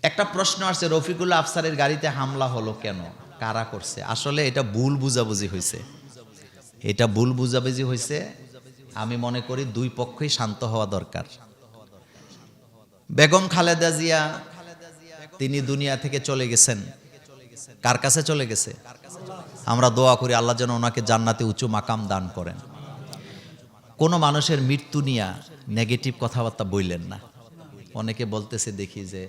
একটা প্রশ্ন আসছে, রফিকুল্লাহ আফসারের গাড়িতে হামলা হলো কেন, কারা করছে? আসলে এটা ভুল বুঝাবুঝি হয়েছে, আমি মনে করি দুই পক্ষই শান্ত হওয়া দরকার। বেগম খালেদা জিয়া তিনি দুনিয়া থেকে চলে গেছেন, কার কাছে চলে গেছে? আমরা দোয়া করি আল্লাহ যেন ওনাকে জান্নাতে উঁচু মাকাম দান করেন। কোনো মানুষের মৃত্যু নিয়ে নেগেটিভ কথাবার্তা বললেন না। অনেকে বলতেছে দেখি যে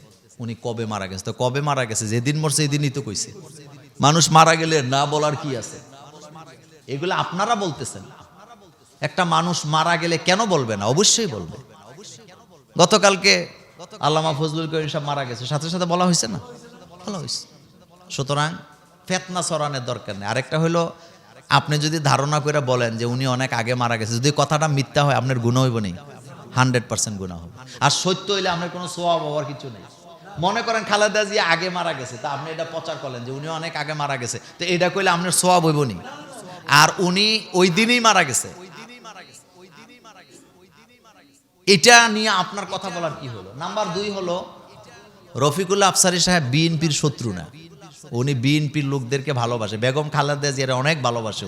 উনি কবে মারা গেছে, তো কবে মারা গেছে? যেদিন মরছে এদিনই তো কইছে। মানুষ মারা গেলে না বলার কি আছে? এগুলো আপনারা বলতেছেন। একটা মানুষ মারা গেলে কেন বলবে না? অবশ্যই বলবে। গতকালকে আল্লামা ফজলুল করিম সাহেব মারা গেছে, সাথে সাথে বলা হয়েছে না? বলা হয়েছে। সুতরাং ফেতনা ছড়ানোর দরকার নেই। আরেকটা হলো, আপনি যদি ধারণা করে বলেন যে উনি অনেক আগে মারা গেছে, যদি কথাটা মিথ্যা হয় আপনার গুনাহ হইব না? 100% গুনাহ হবে। আর সত্য হইলে আপনার কোনো সওয়াব হওয়ার কিছু নেই। মনে করেন খালেদা জিয়া আগে মারা গেছে, তা আপনি এটা প্রচার করলেন যে উনি অনেক আগে মারা গেছে, তো এটা কইলে আপনার সওয়াব হইব না? আর উনি ওই দিনই মারা গেছে, এটা নিয়ে আপনার কথা বলার কি হলো? নাম্বার 2 হলো, রফিকুল্লাহ আফসারী সাহেব বিএনপির শত্রু না, উনি বিএনপির লোকদেরকে ভালোবাসে। বেগম খালেদা জিয়ার অনেক ভালোবাসে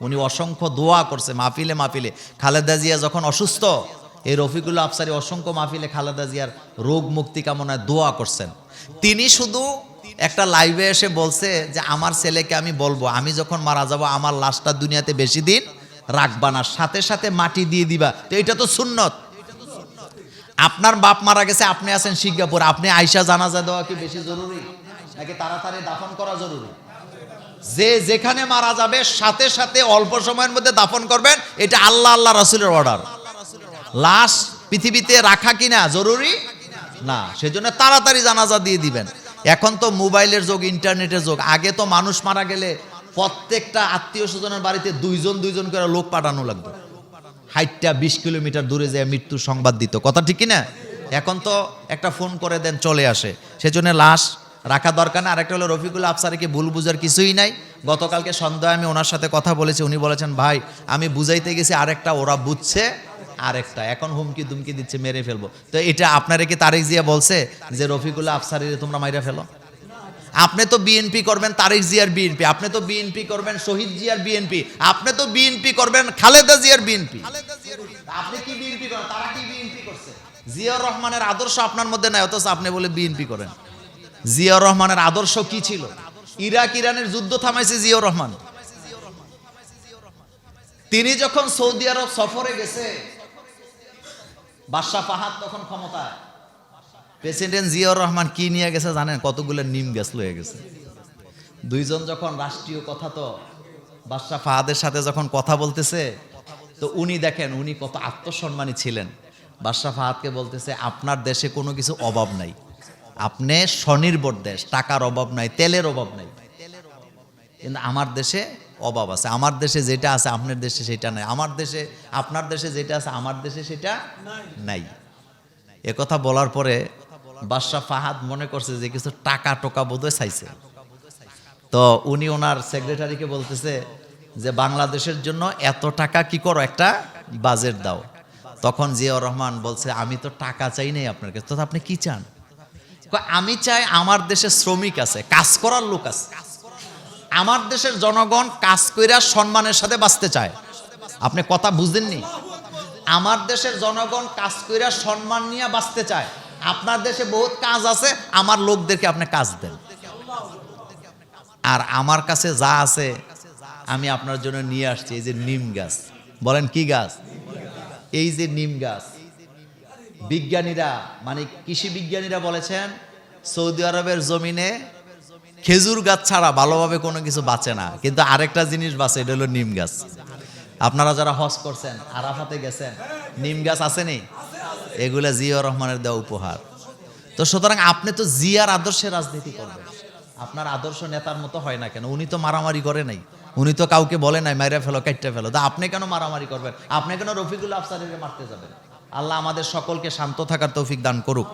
উনি অসংখ্য দোয়া করছে মাহফিলে। খালেদা জিয়া যখন অসুস্থ, এই রফিকুল্লাহ আফসারী অসংখ্য মাহফিলে খালেদা জিয়ার রোগ মুক্তি কামনায় দোয়া করছেন। তিনি শুধু একটা লাইভে এসে বলছে যে আমার ছেলেকে আমি বলবো, আমি যখন মারা যাব আমার লাশটা দুনিয়াতে বেশি দিন রাখবা না, সাথে সাথে মাটি দিয়ে দিবা। তো এটা তো সুন্নত। আপনার বাপ মারা গেছে, আপনি আছেন সিঙ্গাপুর, আপনি আয়শা জানাজা দেওয়া কি বেশি জরুরি নাকি তাড়াতাড়ি দাফন করা জরুরি? যে যেখানে মারা যাবে সাথে সাথে অল্প সময়ের মধ্যে দাফন করবেন, এটা আল্লাহ রাসূলের অর্ডার। লাশ পৃথিবীতে রাখা কিনা জরুরি না, সেজন্য তাড়াতাড়ি জানাজা দিয়ে দিবেন। এখন তো মোবাইলের যুগ, ইন্টারনেটের যুগ। আগে তো মানুষ মারা গেলে প্রত্যেকটা আত্মীয় স্বজনের বাড়িতে দুইজন করে লোক পাঠানো লাগতো, হাইটটা 20 কিলোমিটার দূরে যায় মৃত্যুর সংবাদ দিত। কথা ঠিক কিনা? এখন তো একটা ফোন করে দেন চলে আসে, সেজন্য লাশ রাখা দরকার না। আরেকটা হলো, রফিকুল্লাহ আফসারীকে ভুল বুঝার কিছুই নাই। গতকালকে সন্ধ্যায় আমি ওনার সাথে কথা বলেছি, উনি বলেছেন ভাই আমি বুঝাইতে গেছি আরেকটা, ওরা বুঝছে আরেকটা, এখন হুমকি দুমকি দিচ্ছে মেরে ফেলবো। তো এটা আপনারা কি তারেক জিয়া বলছে যে রফিকুল্লাহ আফসারীরে তোমরা মাইরা ফেলো? আপনি তো বিএনপি করবেন তারেক জিয়ার বিএনপি, আপনি তো বিএনপি করবেন শহীদ জিয়ার বিএনপি, আপনি তো বিএনপি করবেন খালেদা জিয়ার বিএনপি। আপনি কি বিএনপি করেন? তারা কি বিএনপি করছে? জিয়াউর রহমানের আদর্শ আপনার মধ্যে নাই, অথচ আপনি বলে বিএনপি করেন। জিয়াউর রহমানের আদর্শ কি ছিল? ইরানের যুদ্ধ থামাইছে জিয়াউর রহমান। তিনি যখন সৌদি আরব সফরে গেছে, বাদশাহ ফাহাদ তখন ক্ষমতায়, প্রেসিডেন্ট জিয়াউর রহমান কি নিয়ে গেছে জানেন? কতগুলো নিম গাছ লয়ে গেছে। দুইজন যখন রাষ্ট্রীয় কথা, তো বাদশাহ ফাহাদের সাথে যখন কথা বলতেছে, তো উনি দেখেন উনি কত আত্মসম্মানী ছিলেন। বাদশাহ ফাহাদকে বলতেছে আপনার দেশে কোনো কিছু অভাব নাই, আপনি স্বনির্ভর দেশ, টাকার অভাব নাই, তেলের অভাব নাই, কিন্তু আমার দেশে অভাব আছে। আমার দেশে যেটা আছে আপনার দেশে সেটা নাই, আমার দেশে আপনার দেশে যেটা আছে আমার দেশে সেটা নাই। একথা বলার পরে বাদশাহ ফাহাদ মনে করছে যে কিছু টাকা টোকা বোধহয় চাইছে। তো উনি ওনার সেক্রেটারিকে বলতেছে যে বাংলাদেশের জন্য এত টাকা কি করো, একটা বাজেট দাও। তখন জিয়াউর রহমান বলছে আমি তো টাকা চাই নাই আপনার কাছে, তো আপনি কি চান? আমি চাই আমার দেশে শ্রমিক আছে, কাজ করার লোক আছে, আমার দেশের জনগণ কাজ কইরা সম্মানের সাথে বাঁচতে চায়। আপনি কথা বুঝলেননি? আমার দেশের জনগণ কাজ কইরা সম্মান নিয়ে বাঁচতে চায়। আপনার দেশে বহুত কাজ আছে, আমার লোকদেরকে আপনি কাজ দেন। আর আমার কাছে যা আছে আমি আপনার জন্য নিয়ে আসছি, এই যে নিম গাছ। বলেন কি গাছ? এই যে নিম গাছ। বিজ্ঞানীরা মানে কৃষি বিজ্ঞানীরা বলেছেন সৌদি আরবের জমিনে খেজুর গাছ ছাড়া ভালোভাবে কোনো কিছু বাঁচে না, কিন্তু আরেকটা জিনিস বাঁচে, এটা হলো নিম গাছ। আপনারা যারা হজ করছেন, আরাফাতে গেছেন, নিম গাছ আসেনি? এগুলা জিয়াউর রহমানের দেওয়া উপহার। তো সুতরাং আপনি তো জিয়ার আদর্শে রাজনীতি করবেন, আপনার আদর্শ নেতার মতো হয় না কেন? উনি তো মারামারি করে নাই, উনি তো কাউকে বলে নাই মাইরা ফেলো কাইটটা ফেলো, তা আপনি কেন মারামারি করবেন? আপনি কেন রফিকুল্লাহ আফসারীকে মারতে যাবেন? আল্লাহ আমাদের সকলকে শান্ত থাকার তৌফিক দান করুক।